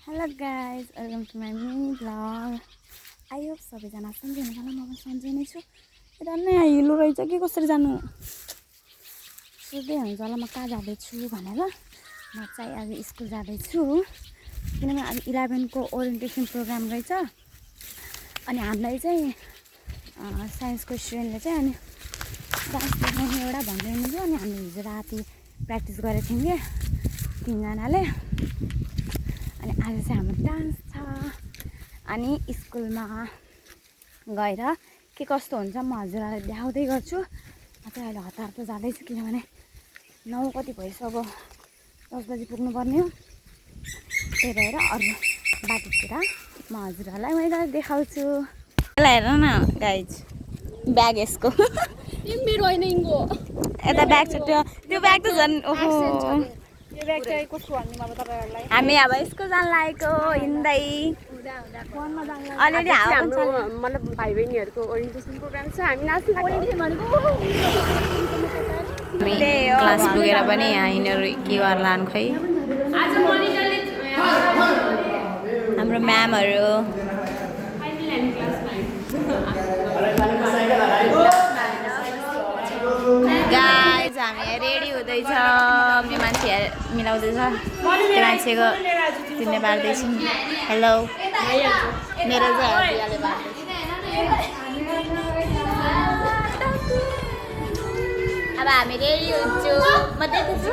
Hello guys, welcome to my mini vlog. I hope सबैजना सन्चै हुनुहुन्छ होला। म पनि सन्चै नै छु। यता नयाँ हिलो रहेछ के कसरी जानु सोध्दै हुन्छ होला म कहाँ जाँदैछु भनेर। म चाहिँ आज स्कुल जाँदैछु किनभने आज 11 को ओरिएन्टेसन प्रोग्राम रहेछ। अनि हामीलाई चाहिँ साइन्सको स्टुडेन्टले चाहिँ अनि डान्स देखाउने एउटा भन्दै हुनुहुन्थ्यो। अनि हामी हिजो राति प्र्याक्टिस गरेको थियौँ कि तीनजनाले। अनि आज चाहिँ हाम्रो डान्स छ। अनि स्कुलमा गएर के कस्तो हुन्छ म हजुरलाई देखाउँदै गर्छु। म चाहिँ अहिले हतार त जाँदैछु किनभने 9 कति भइसक्यो, 10 बजी पुग्नुपर्ने हो। त्यही भएर अरू बाटोतिर म हजुरहरूलाई मैले देखाउँछु। यसलाई हेर न गाइज, ब्याग यसको मेरो होइन इङ्गो यता ब्याग छ। त्यो ब्याग त झन् ओहो। यो ब्याग चाहिँ कसको भन्दिनँ अब तपाईँहरूलाई। हामी अब स्कुल जान लागेको हिँड्दै फोनमा जान्छ। अलिअलि हावा पनि छ। मतलब भाइ बहिनीहरूको ओरिएन्टेसन प्रोग्राम छ। हामी नाच्नु ओरिएन्टेसन भनेको क्लास पुगेर पनि यहाँ यिनीहरू के गरेर लानु खै। आज मनिटरले हाम्रो म्यामहरू गाइज हामी रेडी हुँदैछ। त्यो मान्छे मिलाउँदैछ, त्यो मान्छेको तिमीले बार्दैछौँ। हेलो मेरो चाहिँ दियाले बार्दैछ। अब हामी रेडी हुन्छु। म देख्छु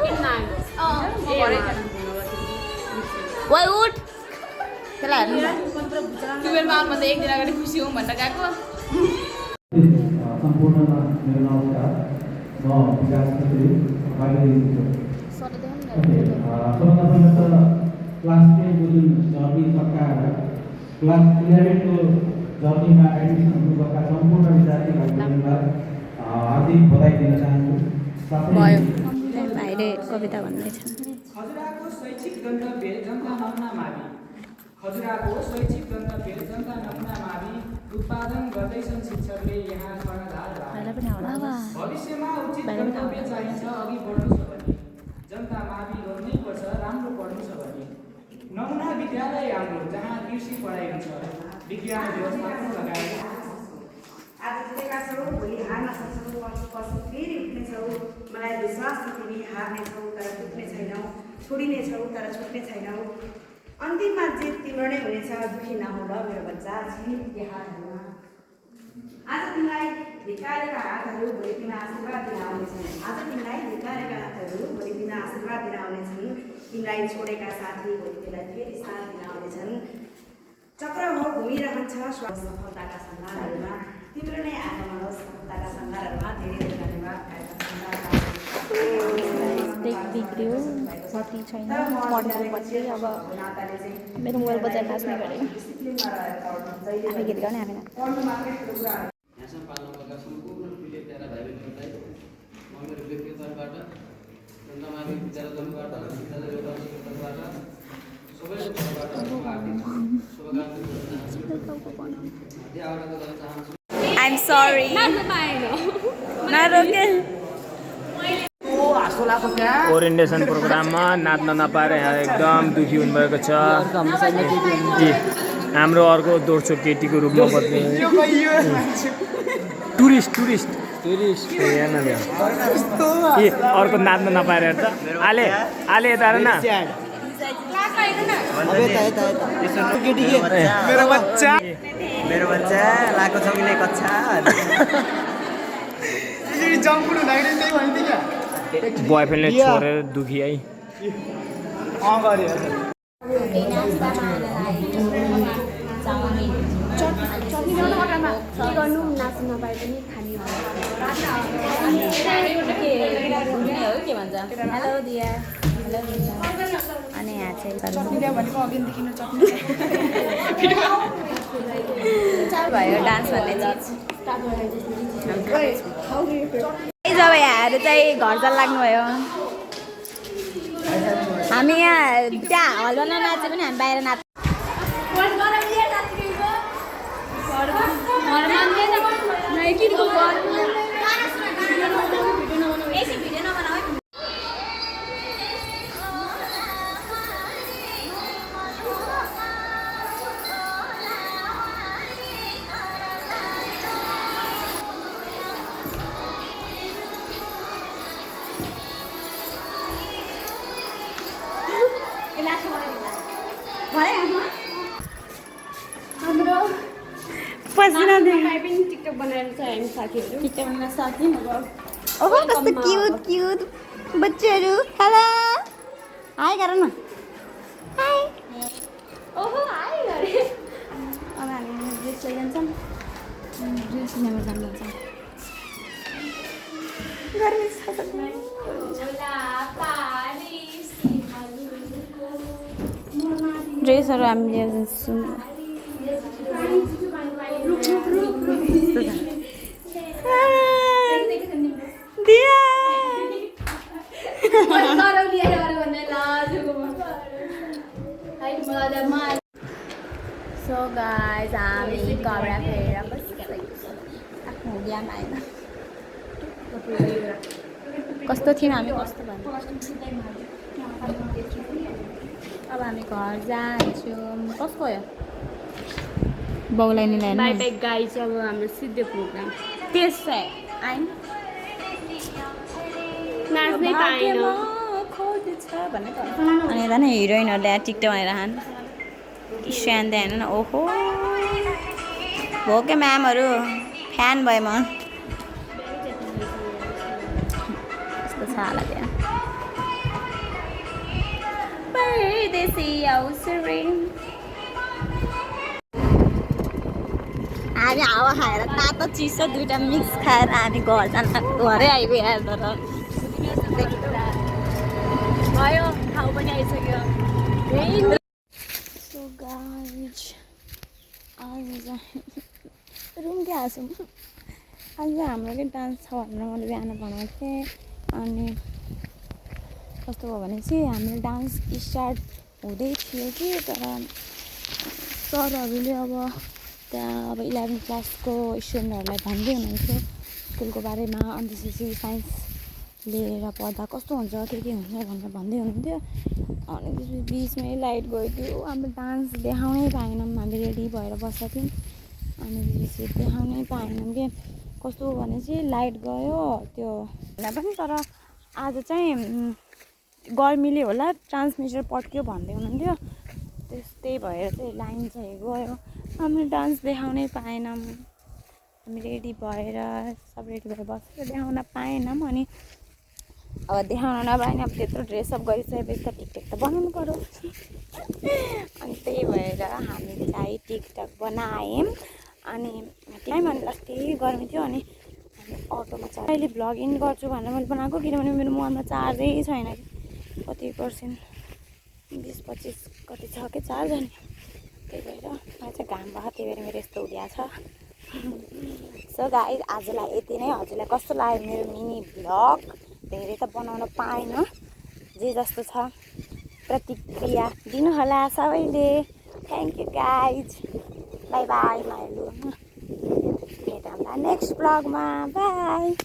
वाइ उठ त्यसलाई हेर्नु ट्युबेलमा म त एक दिन अगाडि खुसी हौँ भनेर गएको। सम्पूर्णमा मेरो नमस्कार। म विकास छेत्री सबभन्दा पहिला त क्लास 10 को जुन जर्नी सकाएर क्लास 11 को जर्नीमा एडमिसन हुनुभएका सम्पूर्ण विद्यार्थी भाइ बहिनीलाई हार्दिक बधाई दिन चाहन्छु। भाइले कविता भन्दैछ। खजुराको शैक्षिक गन्तव्य जनता नमुना मावि। खजुराको शैक्षिक गन्तव्य जनता नमुना मावि उत्पादन गर्दैछन् शिक्षकले यहाँ कर्णधार। भविष्यमा उचित गन्तव्य चाहिन्छ अघि बढ्नु छ भने। जनता मावि गर्नै पर्छ राम्रो पढ्नु छ भने। नमुना विद्यालय हाम्रो जहाँ कृषि पढाइ हुन्छ, विज्ञान व्यवस्थापन लगायत। आज जितेका छौँ, भोलि हार्न सक्छौँ, पर्छ फेरि उठ्नेछौँ। मलाई विश्वास छ तिमी हार्नेछौ तर उठ्ने छैनौ, छोडिनेछौ तर छुट्ने छैनौ। अन्तिममा जित तिम्रो नै हुनेछ, दुखी नहुँ ल मेरो बच्चा छिमेकी हातहरूमा। आज तिमीलाई धिक्कारेका हातहरू भोलि तिमीलाई आशीर्वाद दिन आउनेछन्। आज तिमीलाई धिक्कारेका हातहरू भोलि तिमीलाई आशीर्वाद दिन आउनेछन्। तिमीलाई छोडेका साथी भोलि तिमीलाई फेरि साथ दिन आउनेछन्। चक्र हो घुमिरहन्छ सफलताका सन्धानहरूमा। तिम्रो नै आगमन होस् सफलताका सन्धानहरूमा। धेरै धन्यवाद। बिग्रियो साथी छैन पढ्नुपर्छ। अब मेरो मोबाइल बजार नाच्ने गरेँ आफै गीत गाउने आफै नाच्ने। यहाँसम्म पाल्नुभएका सम्पूर्ण प्रिय प्यारा भाइ बहिनीहरूलाई म मेरो व्यक्तिगत तर्फबाट जनता मावि विद्यालय तर्फबाट विद्यालय व्यवस्थापन तर्फबाट सबैको तर्फबाट म हार्दिक शुभकामना गर्न चाहन्छु। I'm sorry. नरोके ओरिएन्टेसन प्रोग्राममा नाच्न नपाएर यहाँ एकदम दुखी हुनुभएको छ। हाम्रो अर्को दोस्रो केटीको रूपमा बद्ने टुरिस्ट अर्को नाच्न नपाएर त आले यता हेर न। मेरो बच्चा लाको छौले कक्षा बोयफ्रेन्डले छोडेर दुखी है। के भन्छ हेलो दिया अनि यहाँ चाहिँ भयो डान्स भन्ने चिज। जब यहाँहरू चाहिँ घर जान लाग्नुभयो। हामी यहाँ त्यहाँ हलमा ननाचे पनि हामी बाहिर नाच्छ। हाम्रो पसिना नाच्नलाई पनि टिकटक बनाएर चाहिँ हामी साथीहरू टिकटक बनाउन सक्यौँ ओहो कस्तो क्युट क्युट बच्चाहरू हेलो हाई गर न हाई ओहो हाई गरे अब हामी ड्रेस लैजान्छौँ ड्रेस लिन जान्छौँ गर्मी छ ड्रेसहरू हामी लिएर जान्छौँ सो गाइज हामी कपडा फेरेर आफ्नो बिहामा आएन कस्तो थियौँ हामी कस्तो भन्नु अब हामी घर जान्छौँ कसको हो बाउलाई नि ल्याएन बाई बाई गाइज अब हाम्रो सिधै प्रोग्राम त्यसै आइन नाच्नै पाएन अनि यता नि हिरोइनहरूले टिकटक भनेर खान स्ट्यान्ड हेर्नु न ओहो हो के म्यामहरू फ्यान भयो म यस्तो छ होला त्यहाँ परदेशी अवसरे हामी हावा खाएर तातो चिसो दुइटा मिक्स खाएर हामी घर जान घरै आइगयो यार तर भयो ठाउँ पनि आइसक्यो सो गाइज आज रुम के हाँसौँ आज हाम्रो के डान्स छ भनेर मैले बिहान भनेको थिएँ अनि कस्तो भयो भने चाहिँ हाम्रो डान्स स्टार्ट हुँदै थियो कि तर सरहरूले अब त्यहाँ अब 11 क्लासको स्टुडेन्टहरूलाई भन्दै हुनुहुन्थ्यो स्कुलको बारेमा अनि त्यसपछि साइन्स लिएर पढ्दा कस्तो हुन्छ के हुन्छ भनेर भन्दै हुनुहुन्थ्यो अनि त्यसपछि बिचमै लाइट गयो त्यो हाम्रो डान्स देखाउनै पाएनौँ हामी रेडी भएर बसेको थियौँ अनि त्यसपछि देखाउनै पाएनौँ कि कस्तो भने चाहिँ लाइट गयो त्यो होइन पनि तर आज चाहिँ गर्मीले होला ट्रान्समिटर पड्क्यो भन्दै हुनुहुन्थ्यो त्यस्तै भएर चाहिँ लाइन चाहिँ गयो हामी डान्स देखाउनै पाएनौँ हामी रेडी भएर सब रेडी भएर बसेर देखाउन पाएनौँ अनि अब देखाउन नपाएन अब त्यत्रो ड्रेसअप गरिसकेपछि त टिकटक त बनाउनु पर्यो अनि त्यही भएर हामी चाहिँ टिकटक बनायौँ अनि टाइम अनि अस्ति गर्मी थियो अनि हामी अटोमा चाहिँ अहिले भ्लग इन गर्छु भनेर मैले बनाएको किनभने मेरो मोबाइलमा चार्जै छैन कि कति पर्सेन्ट 20-25 कति छ कि चार्ज अनि त्यही भएर मलाई चाहिँ घाम भयो त्यही भएर मेरो यस्तो उडिया छ सो गाइस आजलाई यति नै हजुरलाई कस्तो लाग्यो मेरो मिनी भ्लग धेरै त बनाउन पाएन जे जस्तो छ प्रतिक्रिया दिनुहोला सबैले thank you guys bye bye माइलु भेटौँला नेक्स्ट भ्लगमा बाई